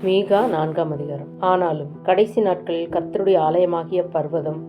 மீகா 4ஆம் அதிகாரம். ஆனாலும் கடைசி நாட்களில் கர்த்தருடைய ஆலயமாகிய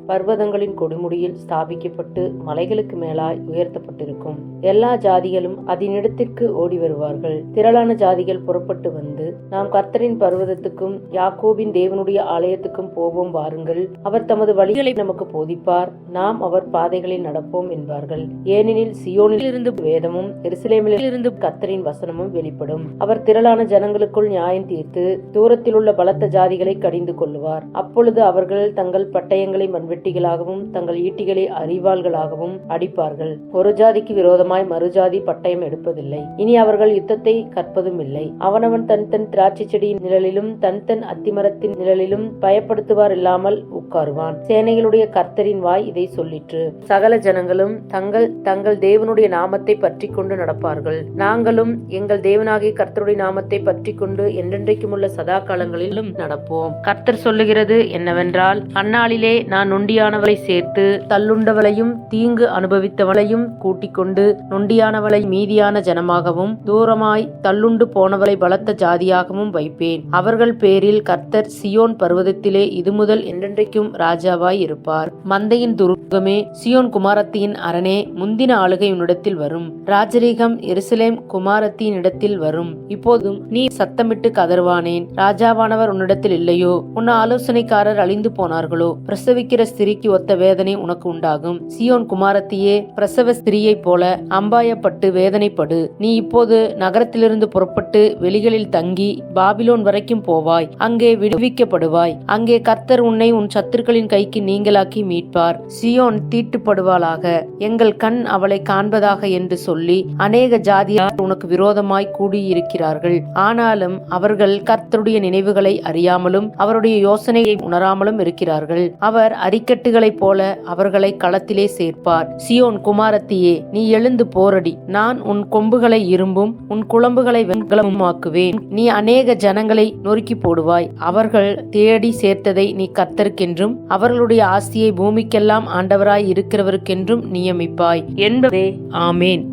பர்வதங்களின் கொடுமுடியில் ஸ்தாபிக்கப்பட்டு மலைகளுக்கு மேலாய் உயர்த்தப்பட்டிருக்கும். எல்லா ஜாதிகளும் அதனிடத்திற்கு ஓடி வருவார்கள். திரளான ஜாதிகள் புறப்பட்டு வந்து, நாம் கர்த்தரின் பர்வதத்துக்கும் யாக்கோபின் தேவனுடைய ஆலயத்துக்கும் போவோம், வாருங்கள். அவர் தமது வழிகளை நமக்கு போதிப்பார், நாம் அவர் பாதைகளில் நடப்போம் என்பார்கள். ஏனெனில் சியோனில் இருந்து வேதமும் எருசலேமில் இருந்து கர்த்தரின் வசனமும் வெளிப்படும். அவர் திரளான ஜனங்களுக்குள் நியாயம் தீர்த்து தூரத்தில் உள்ள பலத்த ஜாதிகளை கடிந்து கொள்ளுவார். அப்பொழுது அவர்கள் தங்கள் பட்டயங்களை மண்வெட்டிகளாகவும் தங்கள் ஈட்டிகளை அரிவாள்களாகவும் அடிப்பார்கள். ஒரு ஜாதிக்கு விரோதமாய் மறுஜாதி பட்டயம் எடுப்பதில்லை. இனி அவர்கள் யுத்தத்தை கற்பதும் இல்லை. அவனவன் தன் தன் திராட்சை செடியின் நிழலிலும் தன் தன் அத்திமரத்தின் நிழலிலும் பயப்படுத்துவார் இல்லாமல் உட்காருவான். சேனைகளுடைய கர்த்தரின் வாய் இதை சொல்லிற்று. சகல ஜனங்களும் தங்கள் தங்கள் தேவனுடைய நாமத்தை பற்றி கொண்டு நடப்பார்கள். நாங்களும் எங்கள் தேவனாகிய கர்த்தருடைய நாமத்தை பற்றி கொண்டு என்றென்றைக்கும் உள்ள சதா காலங்களிலும் நடப்போம். கர்த்தர் சொல்லுகிறது என்னவென்றால், அந்நாளிலே நான் நொண்டியானவளை சேர்த்து தள்ளுண்டவளையும் தீங்கு அனுபவித்தவளையும் கூட்டிக் கொண்டு நொண்டியானவளை மீதியான ஜனமாகவும் தூரமாய் தள்ளுண்டு போனவளை பலத்த ஜாதியாகவும் வைப்பேன். அவர்கள் பேரில் கர்த்தர் சியோன் பர்வதத்திலே இது முதல் என்றென்றைக்கும் ராஜாவாய் இருப்பார். மந்தையின் துருகமே, சியோன் குமாரத்தியின் அரணே, முந்தின ஆளுகை உன்னிடத்தில் வரும். ராஜரீகம் எருசலேம் குமாரத்தின் இடத்தில் வரும். இப்போதும் நீ சத்தமிட்டு கதறுவானேன்? ராஜாவானவர் உன்னிடத்தில் இல்லையோ? உன் ஆலோசனைக்காரர் அழிந்து போனார்களோ? பிரசவிக்கிற ஸ்திரீக்கு ஒத்த வேதனை உனக்கு உண்டாகும். சியோன் குமாரத்தியே, பிரசவ ஸ்திரீயைப் போல அம்பாயப்பட்டு வேதனைப்படு. நீ இப்போது நகரத்திலிருந்து புறப்பட்டு வெளிகளில் தங்கி பாபிலோன் வரைக்கும் போவாய். அங்கே விடுவிக்கப்படுவாய். அங்கே கர்த்தர் உன்னை உன் சத்துருக்களின் கைக்கு நீங்களாக்கி மீட்பார். சியோன் தீட்டுப்படுவாளாக, எங்கள் கண் அவளை காண்பதாக என்று சொல்லி அநேக ஜாதியார் உனக்கு விரோதமாய் கூடியிருக்கிறார்கள். ஆனாலும் அவர்கள் கர்த்தருடைய நினைவுகளை அறியாமலும் அவருடைய யோசனையை உணராமலும் இருக்கிறார்கள். அவர் அரிக்கட்டுகளைப் போல அவர்களை களத்திலே சேர்ப்பார். சியோன் குமாரத்தியே, நீ எழுந்து போரடி. நான் உன் கொம்புகளை இரும்பும் உன் குளம்புகளை வெண்கலமுமாக்குவேன். நீ அநேக ஜனங்களை நொறுக்கி போடுவாய். அவர்கள் தேடி சேர்த்ததை நீ கர்த்தருக்கென்றும் அவர்களுடைய ஆஸ்தியை பூமிக்கெல்லாம் ஆண்டவராய் இருக்கிறவருக்கென்றும் நியமிப்பாய் என்பதே. ஆமேன்.